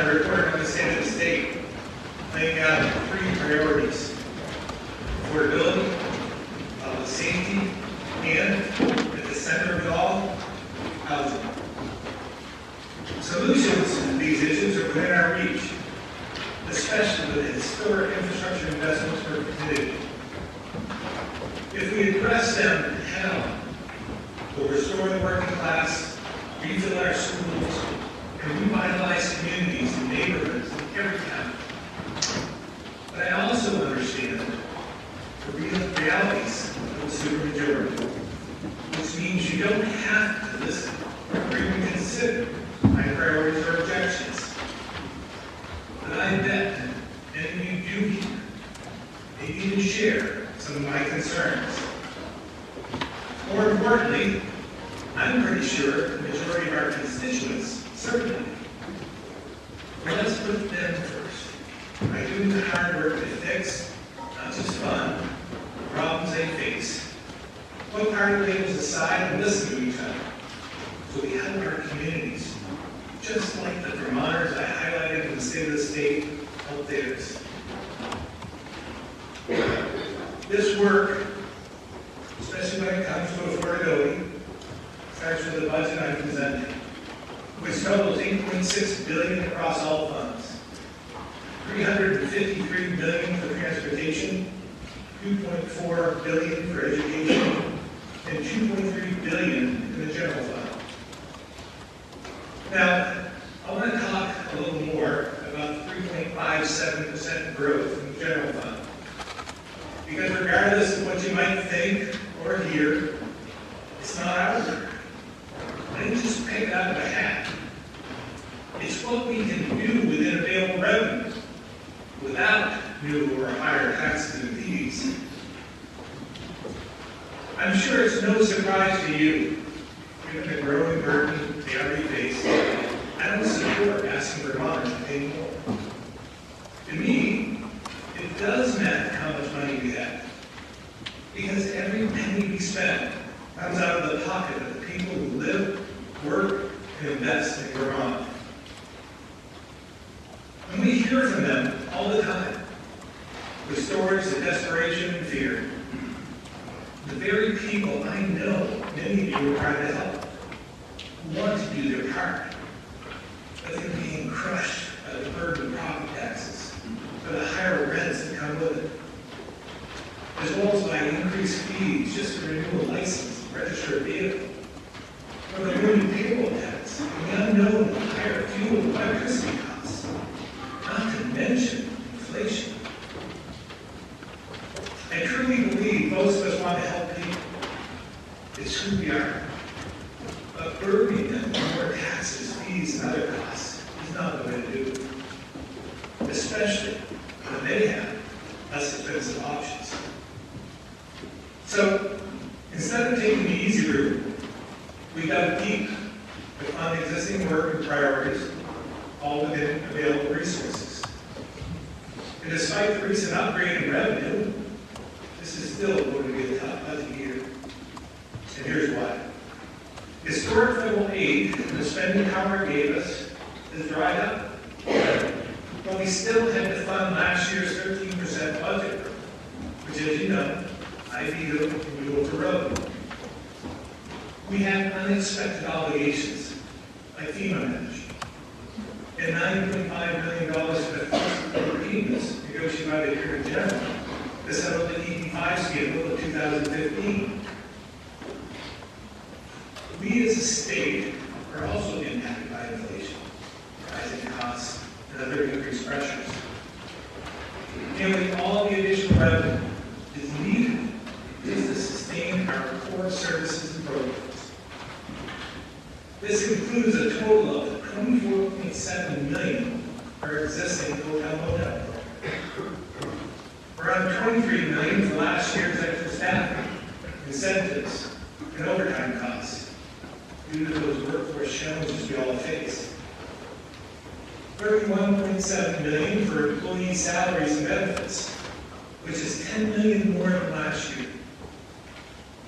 my report on the state of the state, laying out 3 priorities: affordability, public safety, and at the center of it all, housing. Solutions to these issues are within our reach, especially with the historic infrastructure investments we're committed. If we address them head-on, we'll restore the working class, refill our schools, and revitalize communities and neighborhoods in every county. But I also understand the realities of the supermajority, which means you don't have to listen or even consider my priorities or objections. But I bet many of you do hear, maybe even share some of my concerns. More importantly, I'm pretty sure the majority of our constituents certainly do. But let's put them first by doing the hard work to fix, not just fund, the problems they face. Put party labels aside and listen to each other so we help our communities, just like the Vermonters I highlighted in the state of the state help theirs. This work, especially when it comes to affordability, starts with the budget I'm presenting, which totals $8.6 billion across all funds, $353 billion for transportation, $2.4 billion for education, and $2.3 billion in the general fund. Now, I want to talk a little more about the 3.57% growth in the general fund. Because regardless of what you might think or hear, it's not ours. I didn't just pick it out of a hat. It's what we can do within available revenue without new or higher taxes and fees. I'm sure it's no surprise to you, given the growing burden they already face, I don't support asking Vermonters to pay more. To me, it does matter how much money we have, because every penny we spend comes out of the pocket of the people who live, work, and invest in Vermont. And we hear from them all the time, with stories of desperation and fear. The very people I know many of you are trying to help, who want to do their part, but they're being crushed by the burden of property taxes, by the higher rents that come with it, as well as by increased fees just to renew a license and register a vehicle, or the looming payroll tax, and the unknown and higher fuel and electricity costs, not to mention inflation. I truly believe most of us want to help people. It's who we are. But burdening them with more taxes, fees, and other costs is not the way to do it, especially when they have less expensive options. So, instead of taking the easy route, we dug deep to fund existing work and priorities, all within available resources. And despite the recent upgrade in revenue, this is still going to be a tough budget year. And here's why. Historic federal aid and the spending power it gave us has dried up. But we still had to fund last year's 13% budget growth, which, as you know, I vetoed and you overrode. We had unexpected obligations, like FEMA managed, and $9.5 million for payments negotiated by the Attorney General to settle the EP5 scandal of 2015. We as a state are also impacted by inflation, rising costs, and other increased pressures. Nearly all the additional revenue is needed to sustain our core services and programs. This includes a total of $24.7 million for our existing hotel motel program, around $23 million for last year's extra staffing, incentives, and overtime costs due to those workforce challenges we all face. $31.7 million for employee salaries and benefits, which is $10 million more than last year.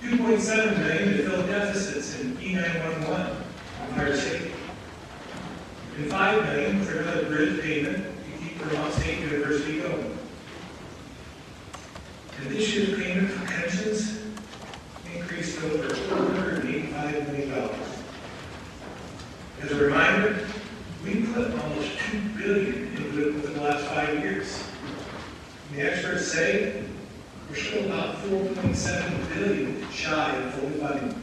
$2.7 million to fill deficits in E911 and fire safety. and $5 million for another bridge payment to keep Vermont State University going. And this year's payment for pensions increased to over $485 million. As a reminder, we put almost $2 billion into it within the last 5 years. And the experts say we're still about $4.7 billion shy of fully funding.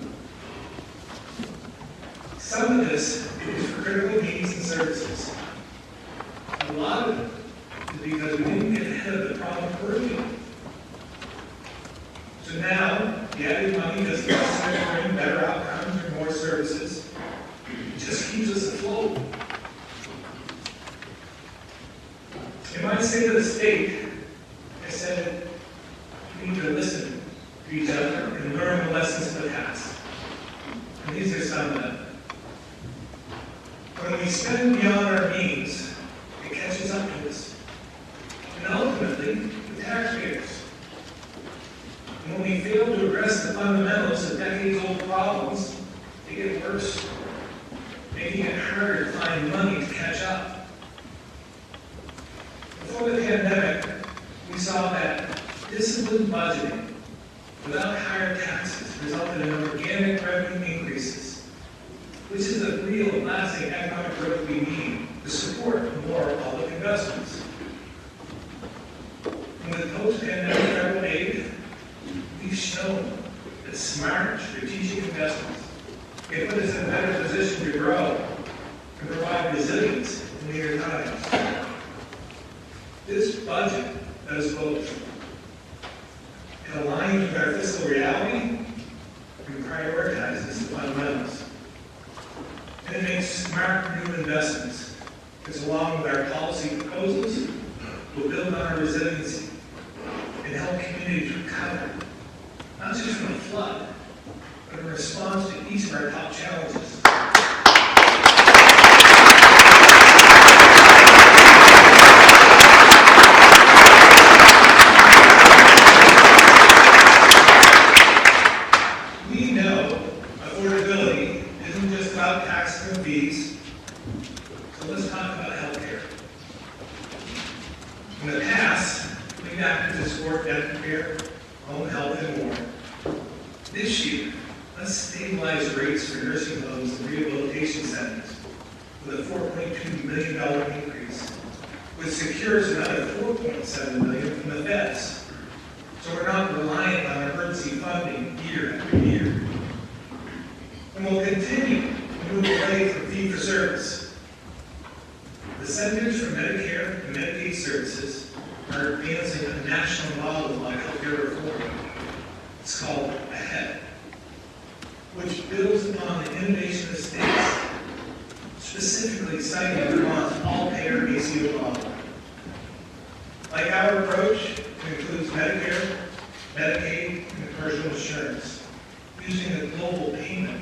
Some of this is for critical needs and services. A lot of it is because we didn't get ahead of the problem early. So now, the added money doesn't necessarily bring better outcomes or more services. It just keeps us afloat. In my state of the state, I said we need to listen to each other and learn the lessons of the past. And these are some of them. When we spend beyond our means, it catches up to us. And ultimately, the taxpayers. And when we fail to address the fundamentals of decades-old problems, they get worse, making it harder to find money to catch up. Before the pandemic, we saw that disciplined budgeting without higher taxes resulted in organic revenue increases, which is the real lasting economic growth we need to support more public investments. And with post-pandemic federal aid, we've shown that smart, strategic investments can put us in a better position to grow and provide resilience in later times. This budget does both. It aligns with our fiscal reality and prioritizes the fundamentals. And it makes smart new investments, because along with our policy proposals, will build on our resiliency and help communities recover, not just from a flood, but in response to each of our top challenges. We know affordability isn't just about taxes and fees, so let's talk about healthcare. In the past, we've acted to support dental care, home health, and more. This year, let's stabilize rates for nursing homes and rehabilitation centers with a $4.2 million increase, which secures another $4.7 million from the feds. So we're not reliant on emergency funding year after year. And we'll continue to move away from fee-for-service. The Centers for Medicare and Medicaid Services are advancing a national model on healthcare reform. It's called AHEAD, which builds upon the innovation of states, specifically citing Vermont's all-payer ACO model. Like our approach, it includes Medicare, Medicaid, and commercial insurance, using a global payment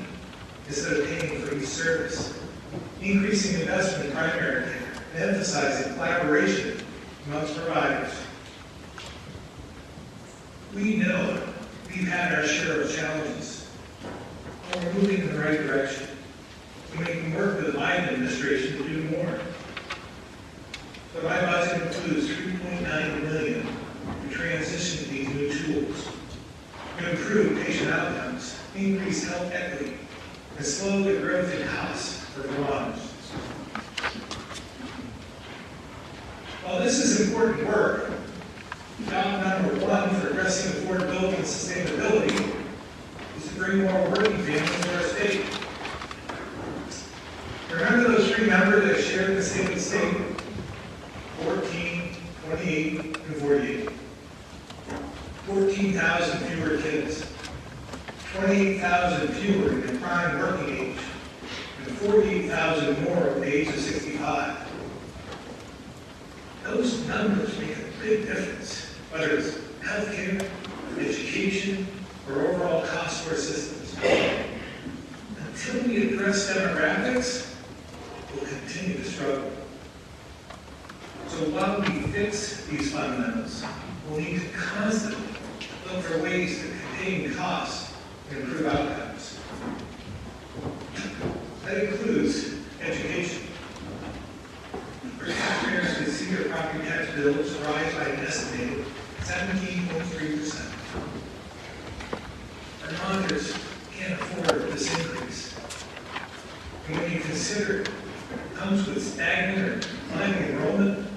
instead of paying for each service, increasing investment in primary care, and emphasizing collaboration amongst providers. We know we've had our share of challenges, but we're moving in the right direction. And we can work with the Biden administration to do more. So my budget includes $3.9 million to transition to these new tools, to improve patient outcomes, increase health equity, and slow the growth in costs for Vermonters. While this is important work, job number one for addressing affordability and sustainability is to bring more working families to our state. Remember those three numbers that I shared in the state of the state? 14, 28, and 48. 14,000 fewer kids, 28,000 fewer in the prime working age, and 48,000 more at the age of 65. Those numbers make a big difference, whether it's healthcare, education, or overall cost to our systems. Until we address demographics, we'll continue to struggle. So while we fix these fundamentals, we'll need to constantly look for ways to contain costs and improve outcomes. That includes education. property tax bills rise by an estimated 17.3%. Vermonters can't afford this increase. And when you consider it comes with stagnant or declining enrollment,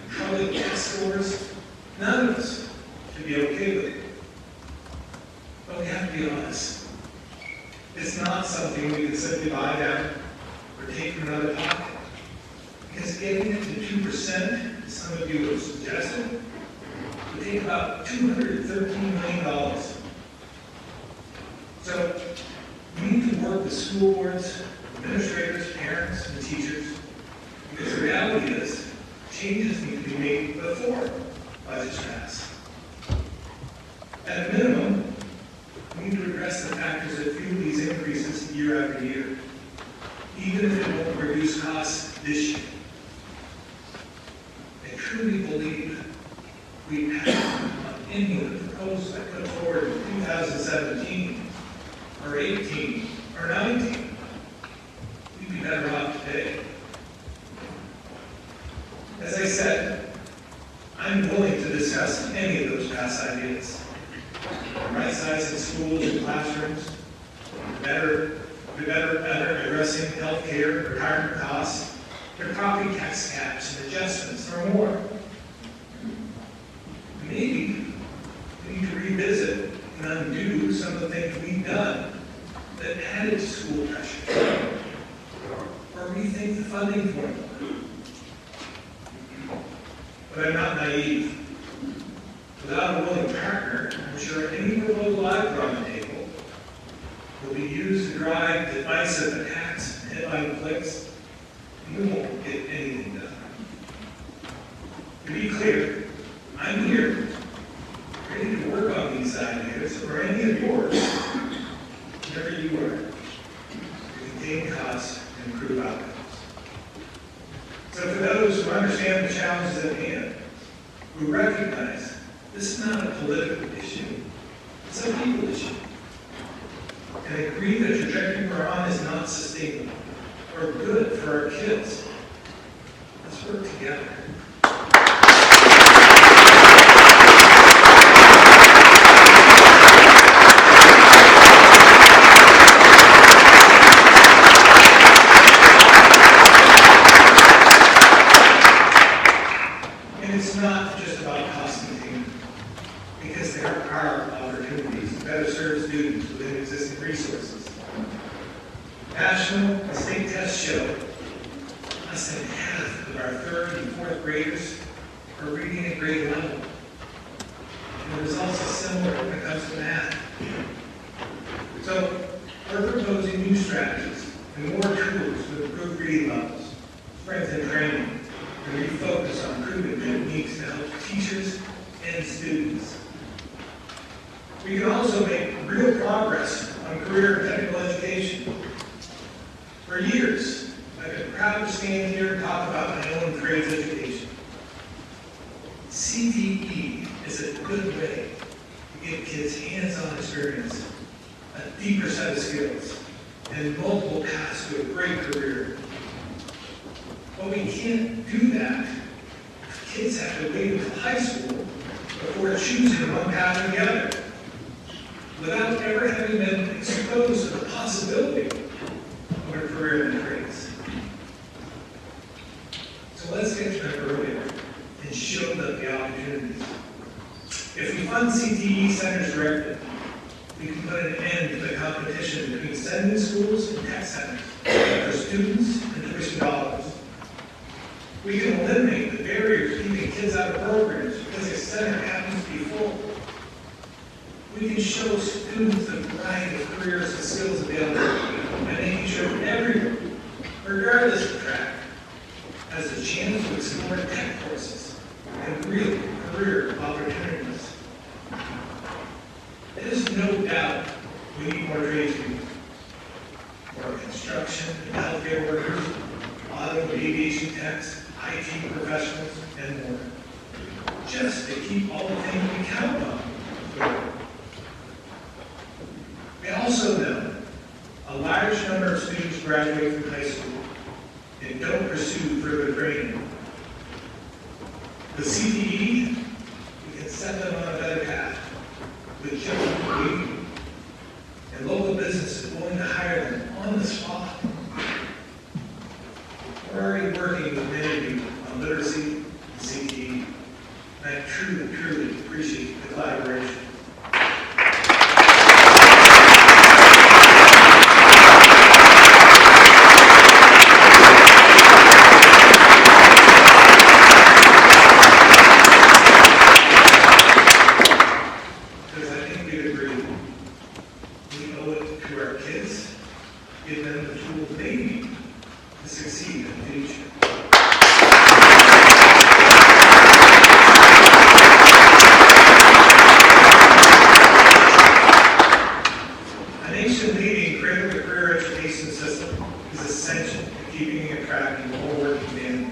troubling test scores, none of us should be okay with it. But we have to be honest. It's not something we can simply buy down or take from another pocket. Because getting it to 2%, as some of you have suggested, would take about $213 million. So we need to work with school boards, administrators, parents, and teachers, because the reality is changes need to be made before budgets pass. At a minimum, we need to address the factors that fuel these increases year after year, even if it won't reduce costs this year. I truly believe we passed on any of the proposals I put forward in 2017, or 18, or 19. We'd be better off today. As I said, I'm willing to discuss any of those past ideas. Right-sizing schools and classrooms, better addressing healthcare, retirement costs, their property tax caps and adjustments, or more. Maybe we need to revisit and undo some of the things we've done that added to school pressure, or rethink the funding formula. But I'm not naive. Without a willing partner, I'm sure any proposal I put on the table will be used to drive divisive attacks and headline clicks, and we won't get anything done. To be clear, I'm here, ready to work on these ideas, or any of yours, whenever you are, to contain costs and improve outcomes. So for those who understand the challenges at hand, who recognize this is not a political issue, it's a people issue, and agree the trajectory we're on is not sustainable or good for our kids, let's work together. And it's not just about cost containment, because there are opportunities to better serve students within existing resources. National and state tests show less than half of our 3rd and 4th graders are reading at grade level. And the results are similar when it comes to math. So we're proposing new strategies and more tools to improve reading levels, strengthen training, and refocus on proven techniques to help teachers and students. We can also make real progress on career and technical education. For years, I've been proud to stand here and talk about my own trades education. CTE is a good way to give kids hands-on experience, a deeper set of skills, and multiple paths to a great career. But we can't do that if kids have to wait until high school before choosing one path or the other, without ever having been exposed to the possibility of a career in the trades. So let's get to them earlier and show them the opportunities. If we fund CTE centers directly, we can put an end to the competition between sending schools and tech centers for students and tuition dollars. We can eliminate the barriers keeping kids out of programs because a center happens to be full. We can show students the variety of careers and skills available, and making sure everyone, regardless of track, has a chance to explore tech courses and real career opportunities. There's no doubt we need more tradespeople, more construction and healthcare workers, auto and aviation techs, IT professionals, and more, just to keep all the things we count on going. We also know a large number of students graduate from high school and don't pursue further training. With CTE, we can set them on a better path. With children, and local businesses willing to hire them on the spot. We're already working with many of you on literacy and CTE, and I truly, truly appreciate the collaboration. Because I think we'd agree, we owe it to our kids, give them the tools they need to succeed in the future. A nation-leading critical career education system is essential to keeping and attracting more working men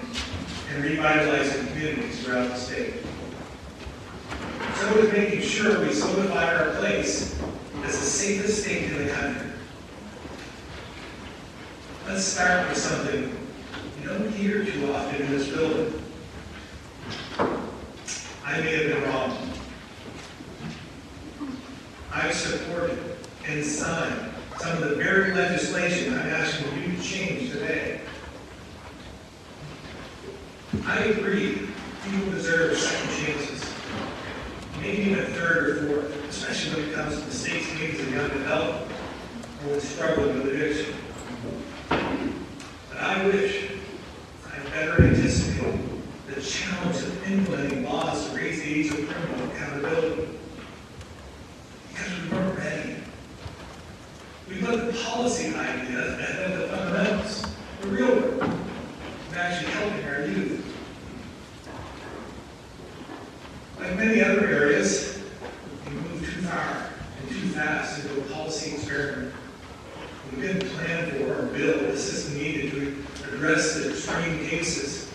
and revitalizing communities throughout the state. So is making sure we solidify our place as the safest state in the country. Let's start with something you don't hear too often in this building. I may have been wrong. I supported and signed some of the very legislation I'm asking you to change today. I agree people deserve second chances, maybe even a third or fourth, especially when it comes to the state's needs of young adult or when struggling with addiction. But I wish I better anticipated the challenge of implementing laws to raise the age of criminal accountability. Because we weren't ready. We put the policy ideas ahead of the fundamentals, the real work, of actually helping our youth. Like many other areas, we move too far and too fast into a policy experiment. We didn't plan for or build the system needed to address the extreme cases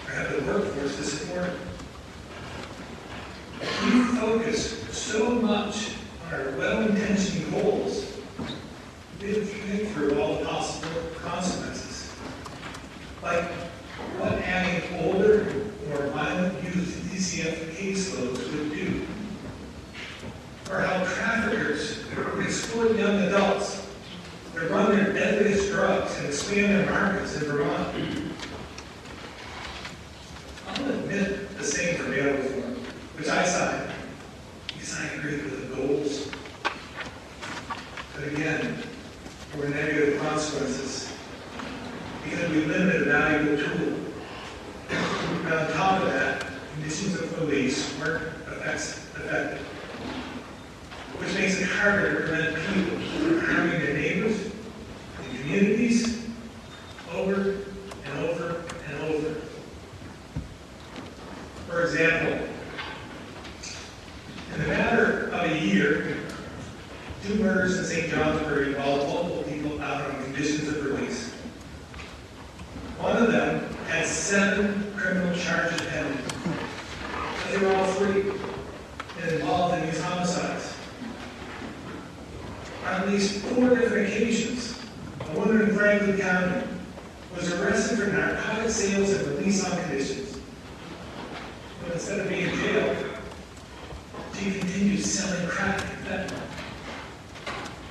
or have the workforce to support it. We focus so much on our well-intentioned goals, we didn't think through all the possible consequences. Like what adding older, more violent youth to DCF caseloads would do. Or how traffickers would exploit young adults to run their deadliest drugs and expand their markets in Vermont. I'll admit the same for bail reform, which I signed, because I agree with the goals. But again, there were negative consequences because we limited a valuable tool. And on top of that, conditions of release weren't effective, which makes it harder to prevent people from harming their neighbors and communities over and over and over. For example, in the matter of a year, 2 murders in St. Johnsbury involved multiple people out on conditions of release. One of them had 7 criminal charges pending. They were all free and involved in these homicides. On at least 4 different occasions, a woman in Franklin County was arrested for narcotic sales and released on conditions. But instead of being jailed, she continued selling crack and fentanyl.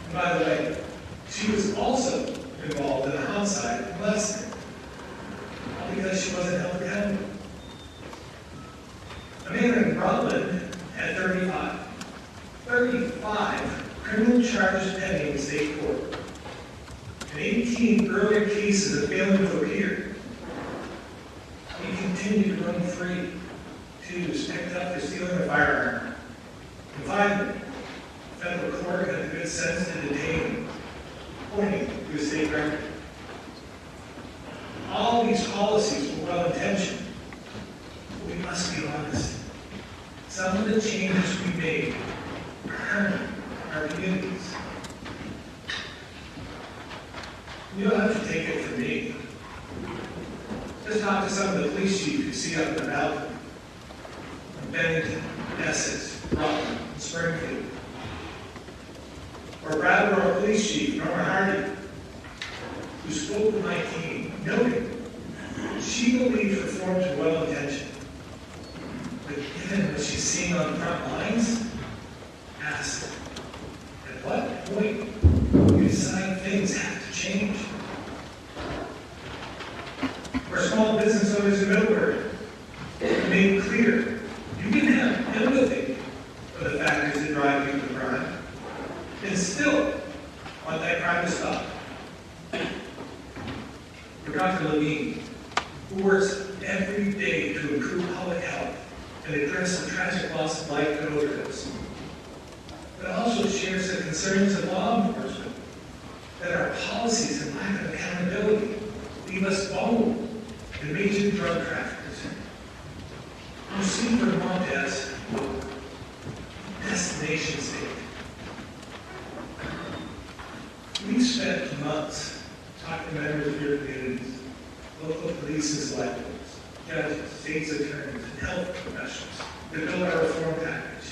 And by the way, she was also involved in a homicide in Weston, all because she wasn't held accountable. A man in Rutland had 35 criminal charges pending in state court, and 18 earlier cases of failing to appear. He continued to run free. 2 was picked up for stealing a firearm. And finally, the federal court had the good sense to detain him, pointing to a state record. All these policies were well-intentioned, but we must be honest. Some of the changes we made are harming our communities. You don't have to take it from me. Just talk to some of the police chiefs you see up in the balcony. In Bennington, Essex, Rutland, and Springfield. Or Brattleboro Police Chief Norma Hardy, who spoke with my team, noting she believed reforms were well-intentioned, she's seeing on the front lines, asked, at what point you decide things have to change? For small business owners in Millburg, it made clear you can have empathy for the factors that drive people to crime, and still want that crime to stop. For Dr. Levine, who works every day to improve public health and address the tragic loss of life to overdose, but also shares the concerns of law enforcement that our policies and lack of accountability leave us vulnerable to major drug traffickers. You see Vermont as a destination state. We've spent months talking to members of your communities, local police and select boards, judges, state's attorneys, and health professionals to build our reform package.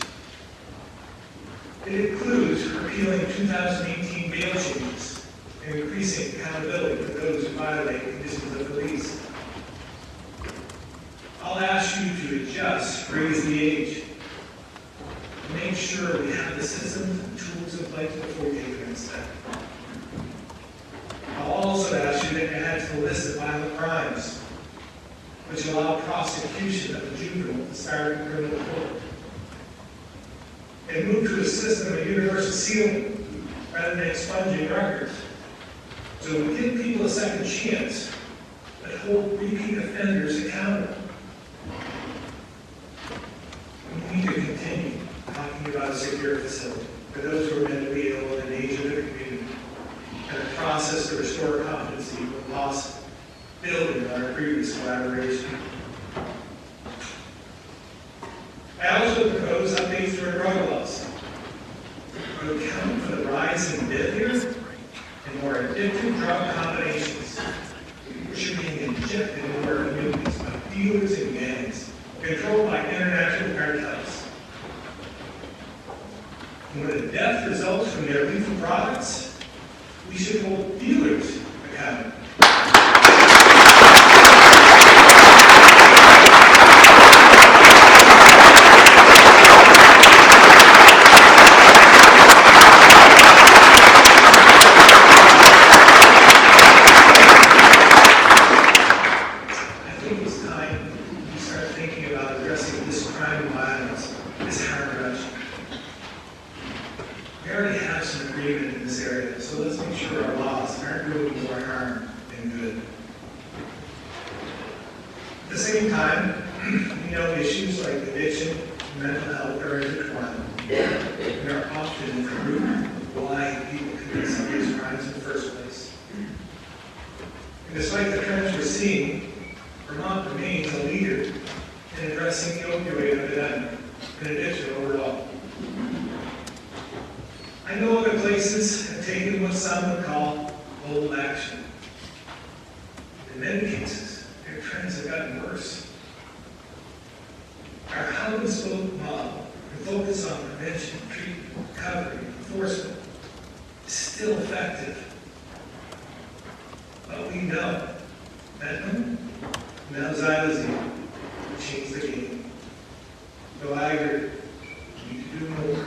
It includes repealing 2018 bail changes and increasing accountability for those who violate conditions of release. I'll ask you to adjust, raise the age, and make sure we have the systems and tools in place before we take the next step. I'll also ask you to add to the list of violent crimes, which allow prosecution of a juvenile to start in criminal court, and move to a system of universal sealing rather than expunging records, so we give people a second chance, but hold repeat offenders accountable. We need to continue talking about a secure facility for those who are mentally ill and in need of their community, and a process to restore competency when possible, building on our previous collaboration. I also propose updates to our drug laws to account for the rise in deadlier and more addictive drug combinations which are being injected into our communities by dealers and gangs controlled by international cartels. And when a death results from their lethal products, we should hold dealers accountable. We already have some agreement in this area, so let's make sure our laws aren't doing more harm than good. At the same time, we know issues like addiction and mental health are intertwined and are often the root of why people commit some of these crimes in the first place. And despite the trends we're seeing, Vermont remains a leader in addressing the opioid epidemic and addiction overall. I know other places have taken what some would call bold action. In many cases, their trends have gotten worse. Our hub and spoke model and focus on prevention, treatment, recovery, and enforcement is still effective. But we know fentanyl, now xylazine, change the game. So I agree, we need to do more.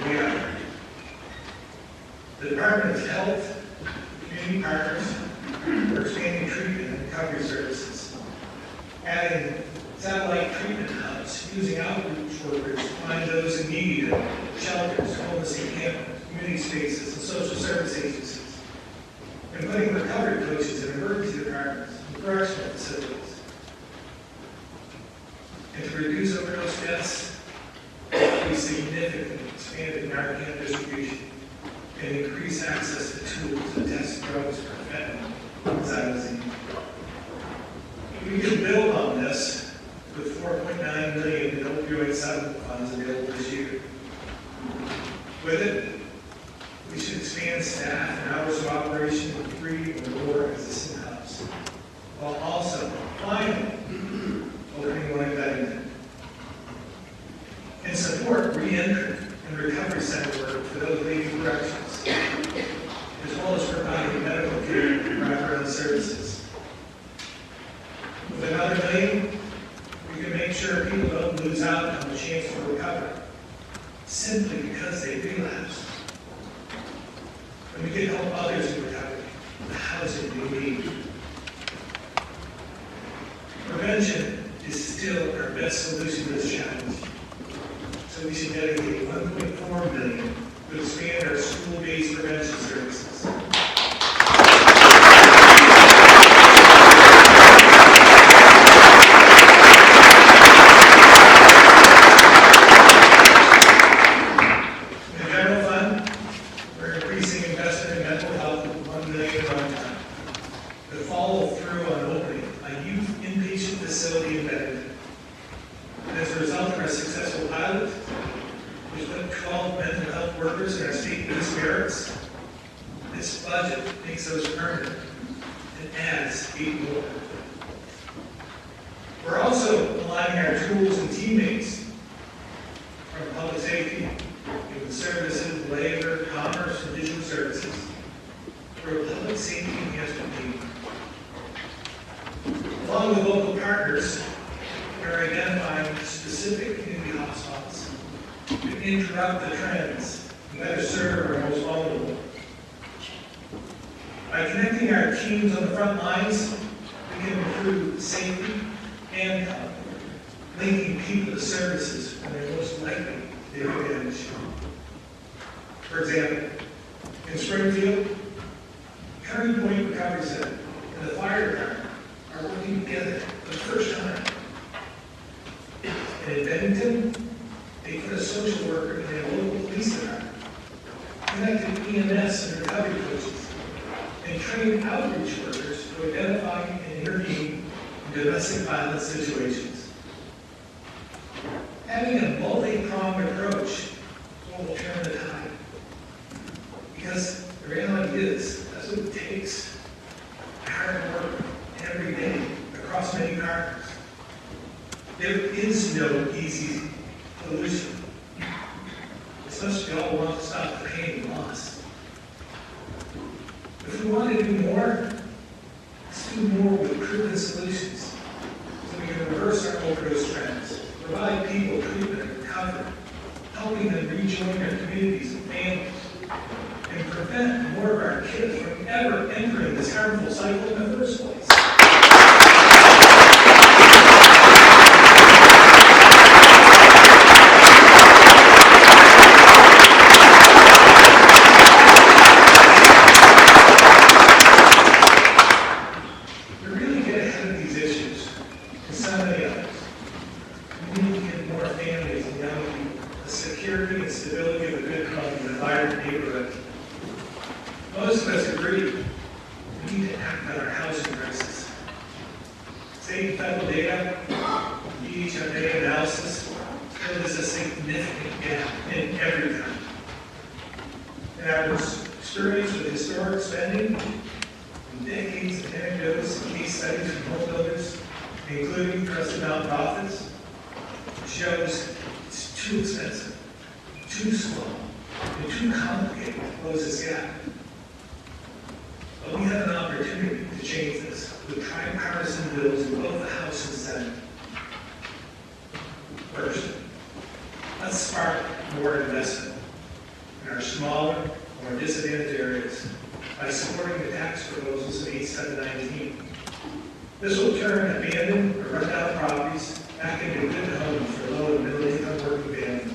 We are. The Department of Health, community partners, are expanding treatment and recovery services, adding satellite treatment hubs, using outreach workers to find those in need at shelters, homeless encampments, community spaces, and social service agencies, and putting recovery coaches in emergency departments and correctional facilities. And to reduce overdose deaths, we significantly expanded Narcan distribution and increase access to tools to test drugs for fentanyl and xylazine. We can build on this with $4.9 million in opioid settlement funds available this year. With it, we should expand staff and hours of operation with 3 or more existing hubs, while also finally opening one in Bennington. And support re-entry and recovery center work for those leaving corrections, as well as providing medical care and wraparound services. With another $1 million, we can make sure sure people don't lose out on the chance for recovery simply because they relapse. And we can help others in recovery, the housing they need. Prevention is still our best solution to this challenge. So we should dedicate $1.4 million to expand our school-based prevention services. In the general fund, we're increasing investment in mental health with $1 million at one time. To follow through on opening a youth inpatient facility in Bennington. And as a result of our successful pilot, we put 12 mental health workers in our state-based barracks. This budget makes those permanent and adds 8 more. We're also aligning our tools and teammates from public safety, human services, labor, commerce, and digital services for a public safety enhancement team. Along with local partners, we're identifying specific community hotspots to interrupt the trends and better serve our most vulnerable. By connecting our teams on the front lines, we can improve safety and health, linking people to services when they're most likely to take advantage. For example, in Springfield, Curry Point Recovery Center and the fire department are working together for the first time. And in Bennington, they put a social worker in their local police department, connected EMS and recovery coaches, and trained outreach workers to identify and intervene in domestic violence situations. Having a multi-pronged approach is what will turn the tide. Because the reality is, that's what it takes. Hard work every day across many partners. There is no easy solution. It's much we all want to stop the pain and loss. If we want to do more, let's do more with proven solutions so we can reverse our overdose trends, provide people treatment and recovery, helping them rejoin their communities and families, and prevent more of our kids from ever entering this harmful cycle in the first place. Most of us agree we need to act on our housing crisis. State and federal data, DHMA analysis, show there's a significant gap in every county. And our experience with historic spending and decades of anecdotes and case studies from home builders, including trusted nonprofits, shows it's too expensive, too slow, and too complicated to close this gap. But we have an opportunity to change this with bipartisan bills in both the House and Senate. First, let's spark more investment in our smaller, more disadvantaged areas by supporting the tax proposals of 8719. This will turn abandoned or run-down properties back into good homes for low and middle-income working families.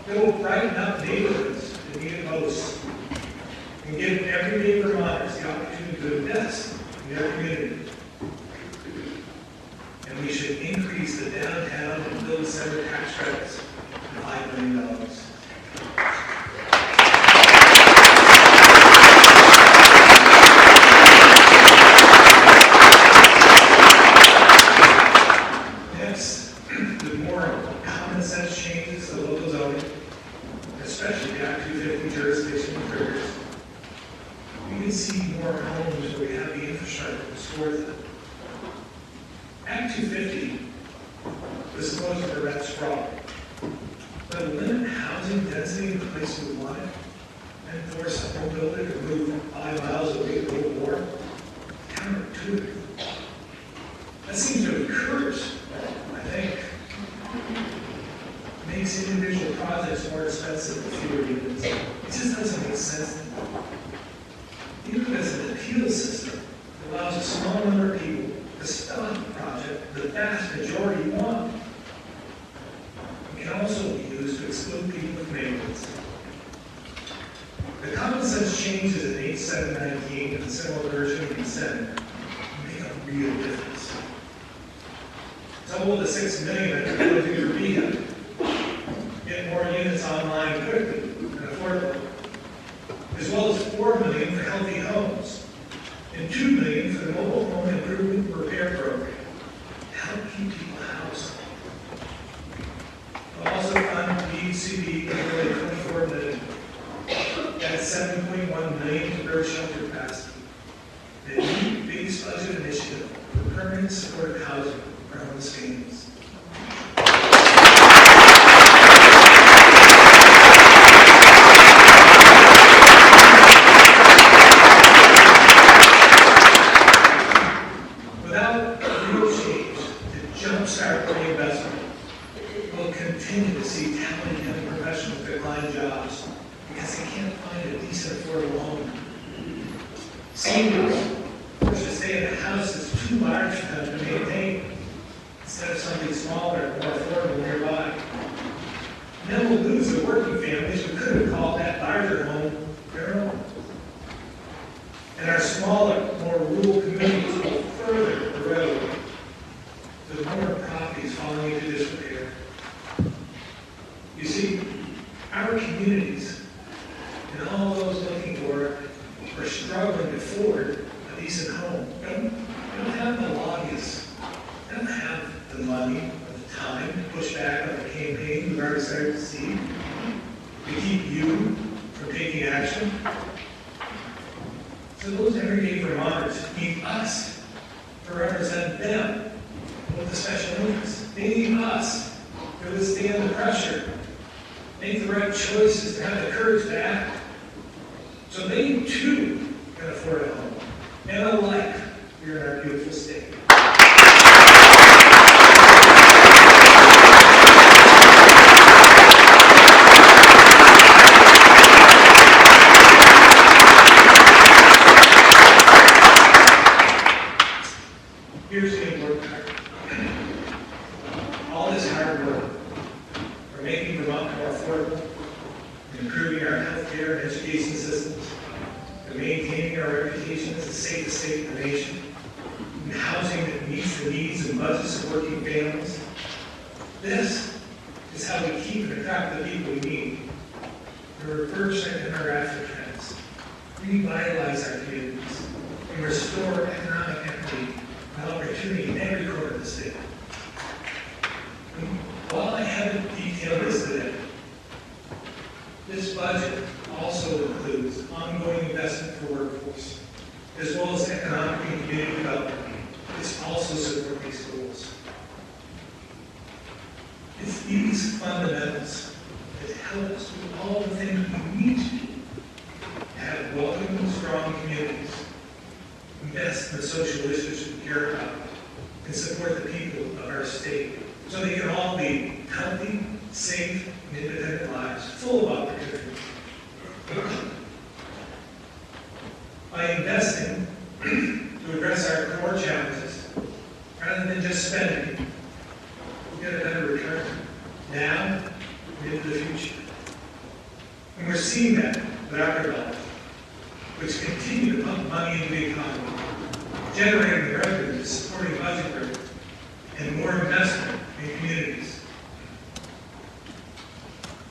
It will brighten up neighborhoods that need it most and give everyday Vermonters the opportunity to invest in their community. And we should increase the downtown and village center tax credits to $5 million. Next, with more common sense changes to local zoning, especially the Act 250 jurisdiction triggers, we can see more homes where we have the infrastructure to store them. Act 250 was supposed to prevent sprawl, but limit housing density in the place we want it, and force a home builder to move 5 miles away to build more, counterintuitive. That seems to encourage more expensive with fewer units. It just doesn't make sense anymore. Even as an appeal system, it allows a small number of people to stop the project the vast majority want. It can also be used to exclude people with neighborhoods. The common sense changes in H719 and the similar version of consent make a real difference. Double the $6 million that go to your rehab. Get more units online quickly and affordably. As well as $4 million for healthy homes and $2 million for the mobile home improvement and repair program to help keep people housed. We'll also fund DCB nearly $24 million. That's $7.1 million to bird shelter capacity. The new biggest budget initiative for permanent supportive housing for homeless families. Without real change to jumpstart the investment, we'll continue to see talented young professionals decline jobs because they can't find a decent affordable home. Seniors forced to stay in a house that's too large for them to maintain instead of something smaller and more affordable nearby. And then we'll lose the working families who could have called that larger home their own. And our smaller, more rural communities will further erode with more properties falling into disrepair. You see, our communities and all those looking for or struggling to afford a decent home don't have the lobbyists. They don't have the money or the time to push back on the campaign we've already started to see to keep you from taking action. So those everyday Vermonters need us to represent them with the special needs. They need us to withstand the pressure, make the right choices, and have the courage to act. So they too can afford a home and a life here in our beautiful state. Here's the important part. All this hard work for making Vermont more affordable, improving our healthcare and education systems, and maintaining our reputation as the safest state in the nation, and housing that meets the needs and budgets of working families. This is how we keep and attract the people we need, to reverse our demographic trends, revitalize our communities, and restore economic equity and opportunity in every corner of the state. And while I haven't detailed this today, this budget also includes ongoing investment for workforce, as well as economic and community development. It's also support these goals. It's these fundamentals that help us do all the things we need to do to have welcoming and strong communities, invest in the social issues we care about, and support the people of our state so they can all be healthy, safe, and independent lives, full of opportunity. By investing to address our core challenges, rather than just spending, we'll get a better return now and into the future. And we're seeing that with our development, which continue to pump money into the economy, generating the revenue, supporting budget growth, and more investment in communities.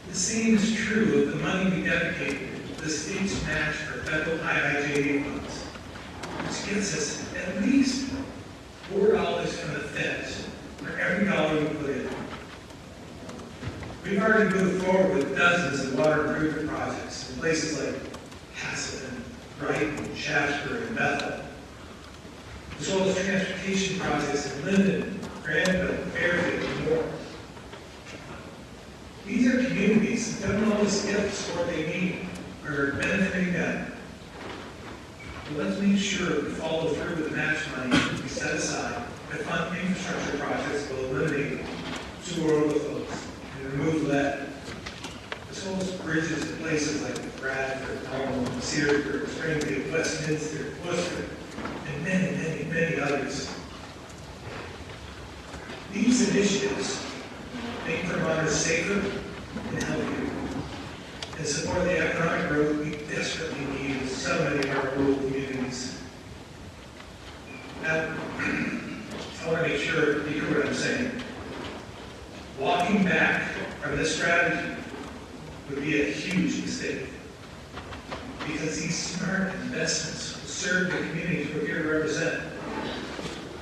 The same is true of the money we dedicate to the state's match for federal IIJA funds, which gets us at least $4 from the feds for every dollar we put in. We've already moved forward with dozens of water improvement projects in places like Hassett, Brighton, Shasbury, and Bethel, as well as transportation projects in Linden, Granville, Fairfield, and more. These are communities that don't always get the support they need or benefiting them. But let's make sure we follow through with the match money we set aside to fund infrastructure projects that will eliminate sewer overflows and remove lead, as Searsburg, Springfield, Westminster, Worcester, and many, many, many others. These initiatives make Vermonters safer and healthier and support the economic growth we desperately need in so many of our rural communities. Now, I want to make sure you hear what I'm saying. Walking back from this strategy would be a huge mistake, because these smart investments will serve the communities we're here to represent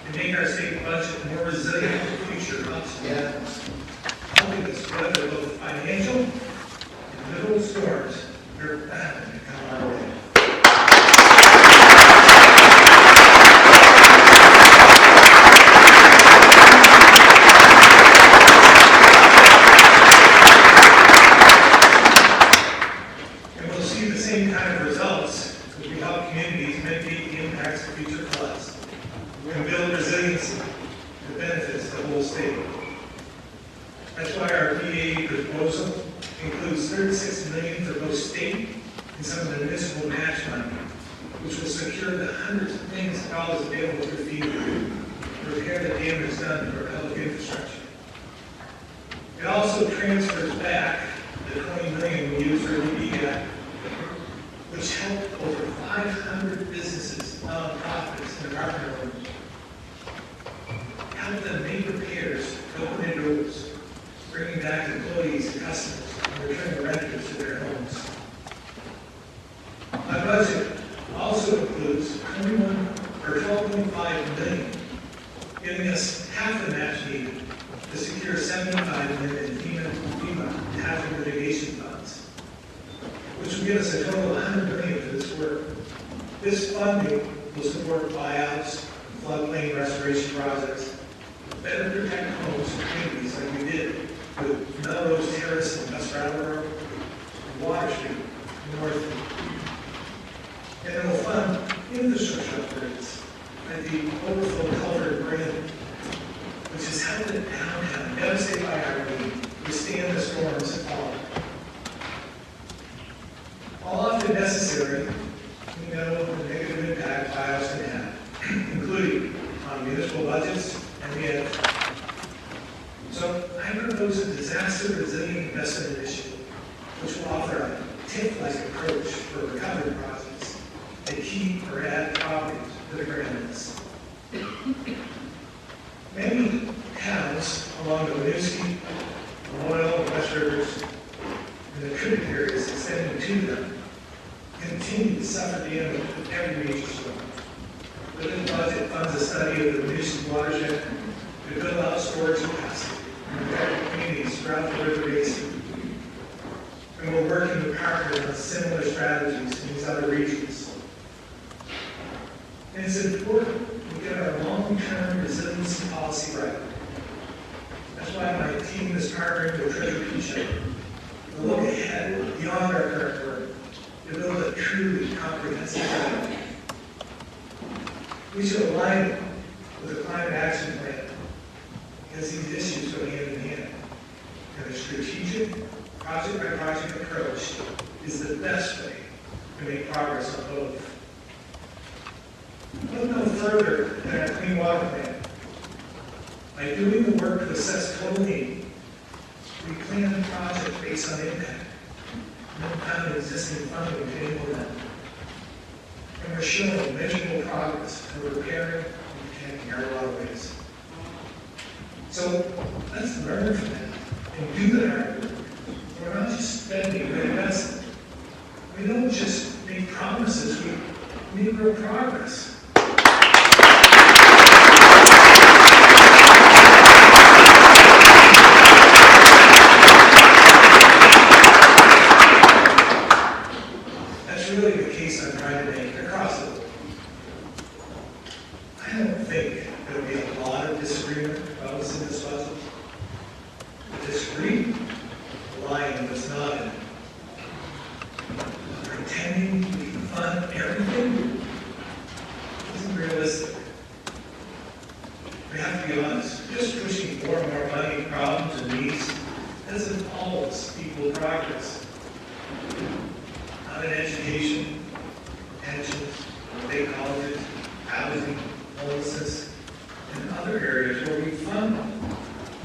and make our state budget more resilient for future ups and downs, helping us weather both financial and literal storms that are bound to come our way. And we'll see the same kind of results as we help communities mitigate the impacts of future floods and build resiliency that benefits the whole state. That's why our VA proposal includes $36 million for both state and some of the municipal match money, which will secure the hundreds of millions of dollars available for FEMA to repair the damage done to our public infrastructure. It also transfers back the $20 million we used for VBAC, which helped over 500 businesses, nonprofits, and apartment owners. Help them make repairs, open their doors, bringing back employees and customers, and returning renters to their homes. My budget also includes $12.5 million, giving us half the match needed to secure $75 million in FEMA hazard mitigation funds, which will give us a total of $100 million for this work. This funding will support buyouts, floodplain restoration projects, better protect homes and communities like we did with Melrose Terrace in West Brattleboro and Water Street in North. And it will fund infrastructure upgrades like the overflow culvert Brandon, which has helped the downtown, devastated by hurricane, withstand the storms that follow. While often necessary, we know the negative impact buyouts can have, including on municipal budgets and the energy. So I propose a disaster resilient investment initiative, which will offer a TIF-like approach for recovery projects that keep or add properties to the ground list. Many towns along the Winooski, Royal, West Rivers, and the tributaries extending to them continue to suffer damage with every major storm. Within the budget funds a study of the Winooski watershed to build out storage capacity and protect communities throughout the river basin. And we're working with partners on similar strategies in these other regions. And it's important we get our long-term resiliency policy right. That's why my team is partnering with Treasurer Peacher to look ahead beyond our current work to build a truly comprehensive strategy. We should align it with the climate action plan because these issues go hand in hand. And a strategic, project-by-project approach is the best way to make progress on both. Look no further than our clean water plan. By doing the work to assess total need, we plan the project based on impact, and then found existing funding to implement. And we're showing measurable progress in repairing and protecting our waterways. So let's learn from that and do the hard work. We're not just spending, we're investing. We don't just make promises, we make real progress. That's really the case I'm trying to make across the board. I don't think there'll be a lot of disagreement about what's in this budget. The disagreement, lying on what's not in it. Pretending we can fund everything isn't realistic. We have to be honest. Just pushing more and more money, problems, and needs doesn't always equal progress. Not in education, pensions, state colleges, housing, homelessness, and other areas where we fund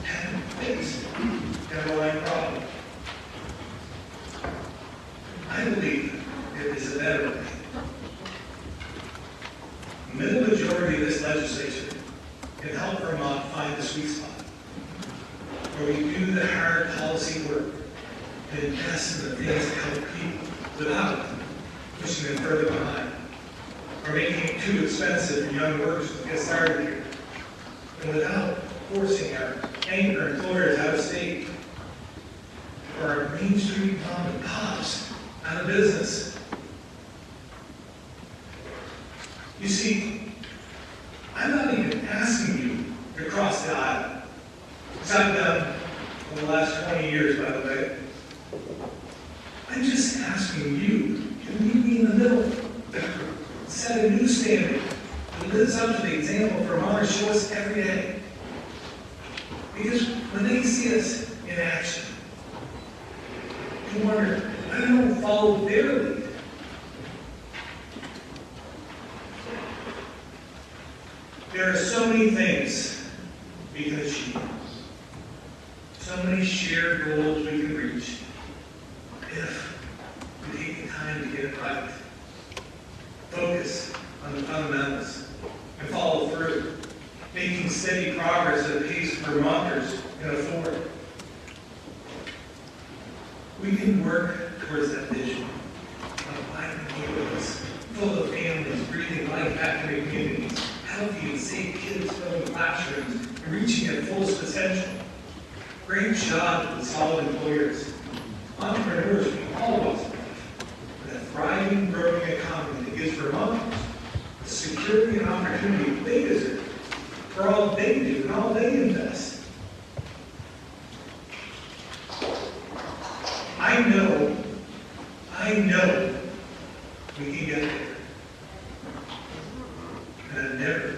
and fix the underlying problem. I believe it is a better way. The middle majority of this legislature can help Vermont find the sweet spot, where we do the hard policy work and invest in the things that help people without pushing them further behind, or making it too expensive for young workers to get started here, and without forcing our anchor employers out of state, or our Main Street mom and pops out of business. You see, I'm not even asking you to cross the aisle, which I've done in the last 20 years, by the way. I'm just asking you to meet me in the middle, set a new standard that lives up to the example Vermonters show us every day. Because when they see us in action, they wonder, why don't we follow their lead? There are so many things we can achieve, so many shared goals we can reach, if we take the time to get it right, focus on the fundamentals, and follow through, making steady progress at a pace Vermonters can afford. We can work towards that vision of vibrant neighborhoods, full of families breathing life back to their communities, healthy and safe kids filling classrooms and reaching their fullest potential. Great jobs with solid employers. Entrepreneurs we all want to with a thriving, growing economy that gives Vermonters the security and opportunity they deserve for all they do and all they invest. I know we can get there. And I've never